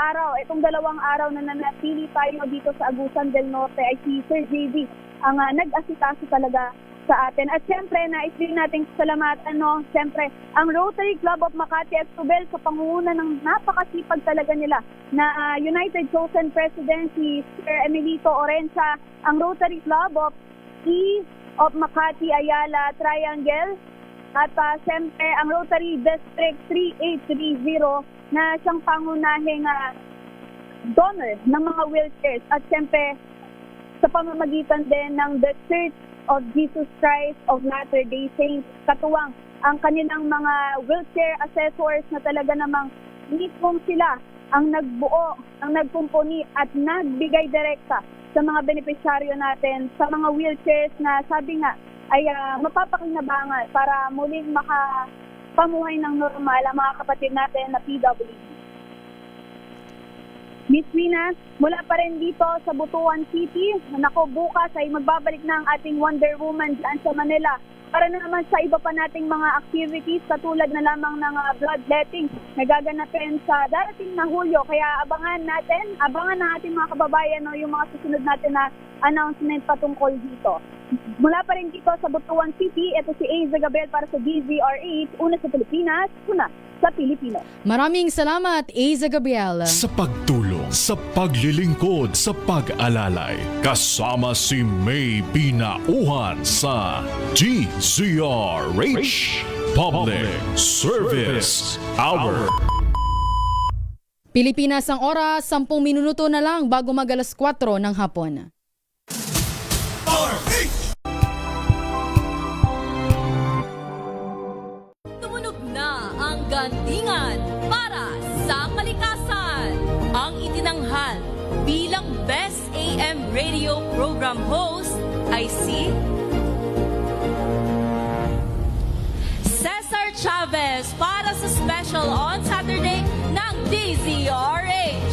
araw. Itong 2 araw na nanatili tayo dito sa Agusan del Norte ay si Sir JV ang nag-asikaso talaga sa atin. At siyempre, nais din natin salamatan, no? Siyempre, ang Rotary Club of Makati at Tubel sa pangunguna ng napakasipag talaga nila na United Chosen President si Sir Emilito Orenza, ang Rotary Club of Makati Ayala Triangle, at siyempre, ang Rotary District 3830 na siyang pangunahing donor ng mga wheelchairs, at siyempre, sa pamamagitan din ng The Church of Jesus Christ of Latter-day Saints, katuwang ang kanilang mga wheelchair assessors na talaga namang mismong sila ang nagbuo, ang nagkumpuni at nagbigay direkta sa mga benepisyaryo natin sa mga wheelchairs na sabi nga ay mapapakinabangan para muling makapamuhay ng normal ang mga kapatid natin na PWD. Miss Rina, mula pa rin dito sa Butuan City, nako bukas ay magbabalik na ang ating Wonder Woman dyan sa Manila. Para naman sa iba pa nating mga activities katulad na lamang ng bloodletting na gaganapin sa darating na Hulyo. Kaya abangan ng ating mga kababayan yung mga susunod natin na announcement patungkol dito. Mula pa rin dito sa Butuan City, ito si Aiza Gabriel para sa DZRH, una sa Pilipinas, una sa Pilipino. Maraming salamat, Aiza Gabriel. Sa pagtulong, sa paglilingkod, sa pag-alalay, kasama si May Binauhan sa DZRH Public Service Hour. Pilipinas ang oras, 10 minuto na lang bago mag-alas 4 ng hapon. Tumunog na ang gantingan para sa kalikasan. Ang itinanghal bilang Best AM Radio Program Host ay si Cesar Chavez para sa special on Saturday ng DZRH.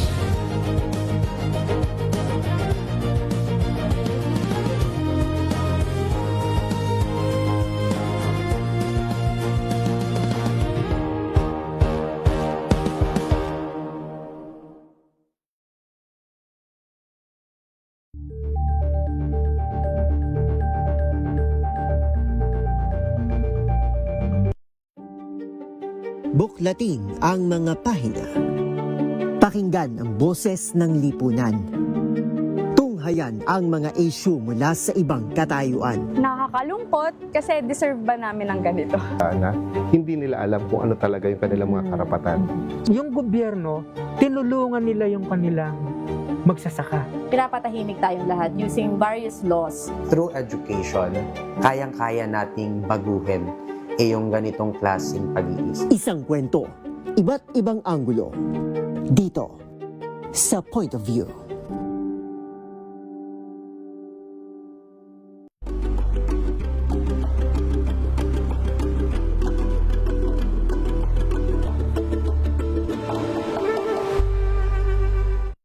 Buklatin ang mga pahina. Pakinggan ang boses ng lipunan. Tunghayan ang mga issue mula sa ibang katayuan. Nakakalungkot kasi deserve ba namin ng ganito? Na hindi nila alam kung ano talaga yung kanilang mga karapatan. Yung gobyerno, tinulungan nila yung kanilang magsasaka. Pinapatahimik tayong lahat using various laws. Through education, kayang-kaya nating baguhin yung ganitong klaseng pag-iisip. Isang kwento, iba't ibang anggulo. Dito, sa Point of View.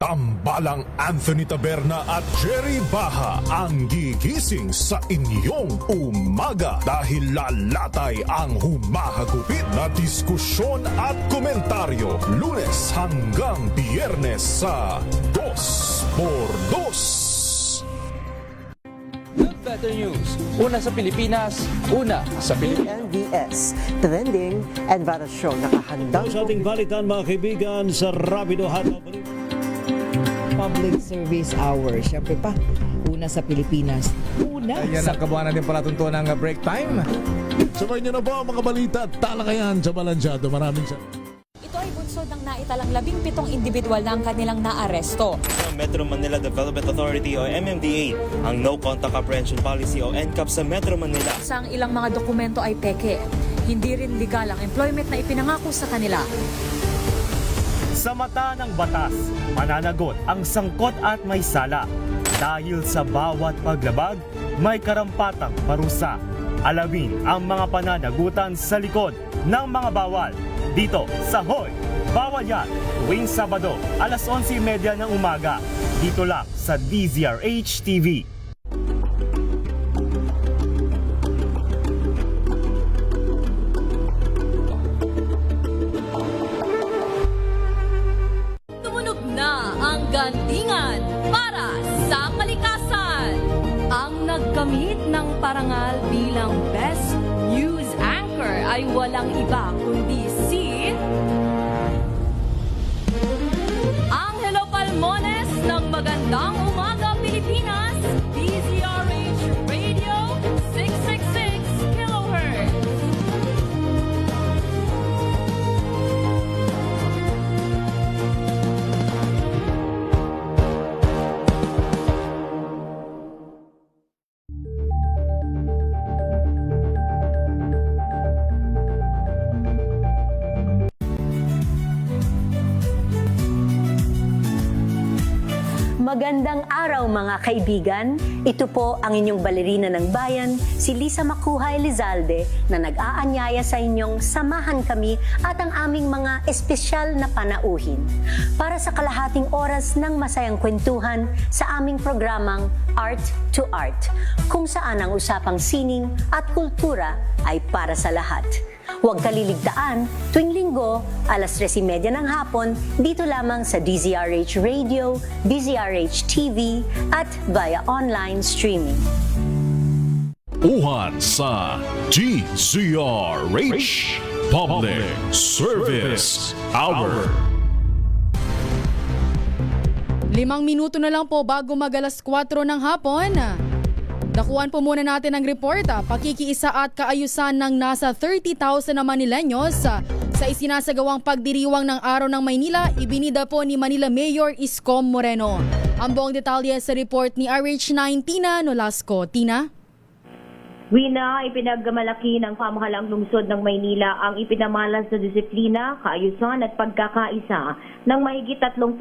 Tambalang Anthony Taberna at Jerry Baha ang gigising sa inyong umaga dahil lalatay ang humahagupit na diskusyon at komentaryo Lunes hanggang Biyernes sa 2x2. Better News. Una sa Pilipinas, una sa Pilipinas. NVS, Trending and Viral Show. Nakahandang sa ating balitan mga kaibigan sa Rapido Hataw. Public Service Hour. Siyempre pa, una sa Pilipinas. Una Ayan sa... ang kabuhanan din pala tuntunan ng break time. Sabay niyo na po ang mga balita at talakayan sa Balansyado. Maraming salamat. Ito ay bunsod ng naitalang 17 individual na ang kanilang naaresto. Metro Manila Development Authority o MMDA ang No Contact Apprehension Policy o NCAP sa Metro Manila. Sa ilang mga dokumento ay peke. Hindi rin legal ang employment na ipinangako sa kanila. Sa mata ng batas, mananagot ang sangkot at may sala. Dahil sa bawat paglabag, may karampatang parusa. Alamin ang mga pananagutan sa likod ng mga bawal. Dito sa Hoy! Bawal Yan! Tuwing Sabado, alas 11:30 ng umaga. Dito lang sa DZRH TV. Tumunog na ang gantingan para sa kalikasan. Ang nagkamit ng parangal bilang Best News Anchor ay walang iba kundi si Angelo Palmones ng Magandang Umaga Pilipinas, DZRH Radio 666 kHz. Magandang araw mga kaibigan. Ito po ang inyong balerina ng bayan, si Lisa Makuhay Lizalde, na nag-aanyaya sa inyong samahan kami at ang aming mga espesyal na panauhin para sa kalahating oras ng masayang kwentuhan sa aming programang Art to Art, kung saan ang usapang sining at kultura ay para sa lahat. Huwag kaliligtaan, tuwing linggo, alas 3:30 ng hapon, dito lamang sa DZRH Radio, DZRH TV, at via online streaming. Uhan sa DZRH Public Service Hour. 5 minuto na lang po bago mag-alas 4 ng hapon. Dakuan po muna natin ang report. Pakikiisa at kaayusan ng nasa 30,000 na Manileños sa isinasagawang pagdiriwang ng Araw ng Maynila, ibinida po ni Manila Mayor Isko Moreno. Ang buong detalye sa report ni RH9 Tina Nolasco. Tina? Wina, ipinagmalaki ng pamahalaang lungsod ng Maynila ang ipinamalas na disiplina, kaayusan at pagkakaisa ng mahigit 30,000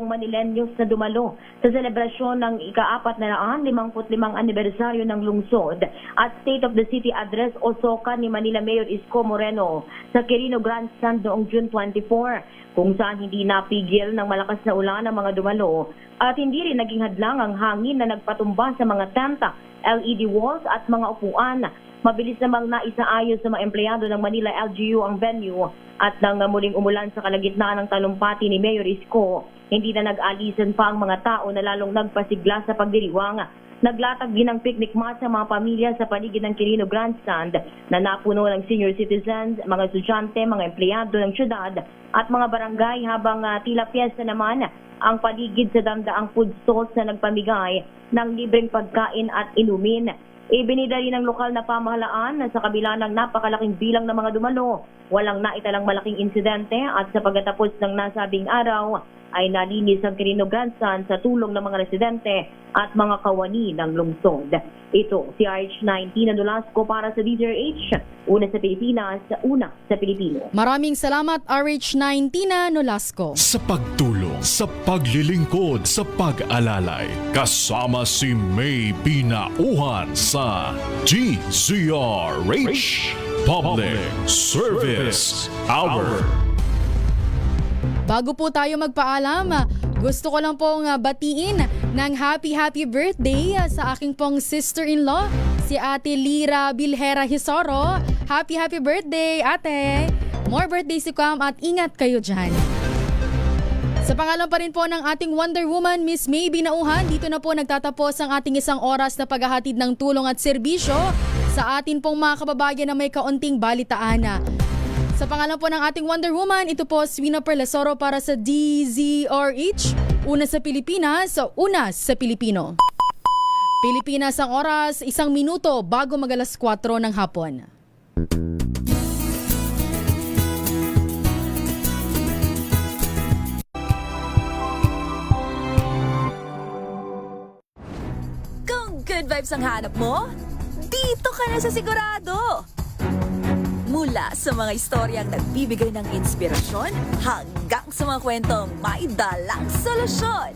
Manileños na dumalo sa selebrasyon ng ika-455 anibersaryo ng lungsod at State of the City Address o SOCA ni Manila Mayor Isko Moreno sa Quirino Grandstand noong June 24, kung saan hindi napigil ng malakas na ulan ang mga dumalo at hindi rin naging hadlang ang hangin na nagpatumba sa mga tenta, LED walls at mga upuan. Mabilis namang naisaayos sa mga empleyado ng Manila LGU ang venue at nang muling umulan sa kalagitnaan ng talumpati ni Mayor Isko, hindi na nag-alisan pa ang mga tao na lalong nagpasigla sa pagdiriwang. Naglatag din ng picnic mat sa mga pamilya sa paligid ng Quirino Grandstand na napuno ng senior citizens, mga estudyante, mga empleyado ng syudad at mga barangay, habang tila piyesta naman ang paligid sa damdaang food stalls na nagpamigay ng libreng pagkain at inumin. Ibinida rin ng lokal na pamahalaan na sa kabila ng napakalaking bilang ng mga dumalo, walang naitalang malaking insidente at sa pagkatapos ng nasabing araw ay nalinis ang Quirino Grandstand sa tulong ng mga residente at mga kawani ng lungsod. Ito si RH9 Tina Nolasco para sa DZRH, una sa Pilipinas, una sa Pilipino. Maraming salamat RH9 Tina Nolasco. Sa pagtulong, sa paglilingkod, sa pag-alalay, kasama si May Pinauhan sa DZRH Public Service Hour. Bago po tayo magpaalam, gusto ko lang pong batiin ng happy birthday sa aking pong sister-in-law, si Ate Lira Bilhera Hisoro. Happy birthday, ate! More birthdays to come at ingat kayo dyan. Sa pangalan pa rin po ng ating Wonder Woman, Miss May Binauhan, dito na po nagtatapos ang ating isang oras na paghahatid ng tulong at serbisyo sa atin pong mga kababayan na may kaunting balitaan. Sa pangalan po ng ating Wonder Woman, ito po si Wina Perlasoro para sa DZRH, una sa Pilipinas, una sa Pilipino. Pilipinas ang oras, 1 minuto bago mag-alas 4 ng hapon. Kung good vibes ang hanap mo, dito ka na sa Sigurado! Mula sa mga istoryang nagbibigay ng inspirasyon hanggang sa mga kwentong may dalang solusyon.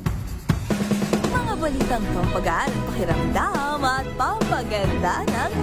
Mga balitang pampagaan, pakiramdam at pampaganda ng